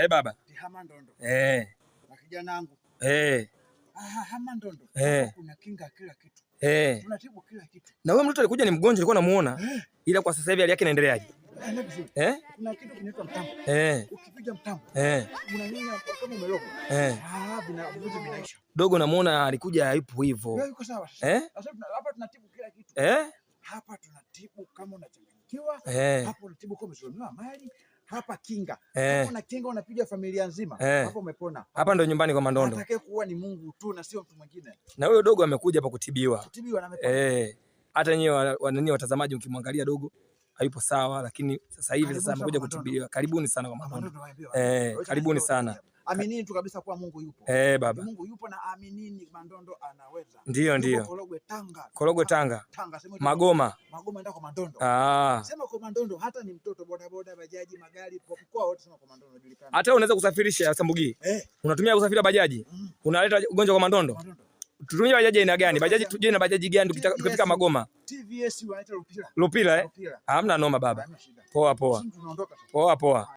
Baba. Hamandondo. Na kijana wangu. Hamandondo. Kuna kinga kila kitu. Tunatibu kila kitu. Na wewe mtoto alikuja ni mgonjwa, nilikuwa namuona. Ila kwa sasa hivi hali yake inaendeleaje? Kuna kitu kinaitwa mtambo. Ukipiga mtambo. Unanyonya kama umelogwa. Vinaisha. Dogo namuona alikuja hayupo hivyo. Wewe uko sawa. Sasa hapa tunatibu kila kitu. Hapa tunatibu kama unachanganyikiwa. Hapa tunatibu kama umeshonewa mali. Hapa kinga. Kama una kinga unapiga familia nzima. Hapo umepona. Hapa ndo nyumbani kwa Mandondo. Atakaye kuwa ni Mungu tu na sio mtu mwingine. Na huyo dogo amekuja hapa kutibiwa. Kutibiwa na amepona. Hata nyewe watazamaji ukimwangalia dogo hayupo sawa, lakini sasa hivi amekuja kutibiwa. Karibuni sana kwa Mandondo. Karibuni sana. Aminini tu kabisa kwa Mungu yupo. Baba. Mungu yupo na aminini Mandondo anaweza. Ndio. Korogwe Tanga. Korogwe Tanga. Magoma ndio kwa Mandondo. Sema kwa Mandondo hata ni mtoto bodaboda, bajaji, magari, kwa wote sema kwa Mandondo julikana. Hata unaweza kusafirisha Sambugi. Unatumia kusafiri bajaji. Unaleta ugonjwa kwa Mandondo. Tutumie bajaji aina gani? Bajaji tuje na bajaji gani tukifika Magoma? TVS wanaita Lupila. Lupila Hamna noma baba. Poa.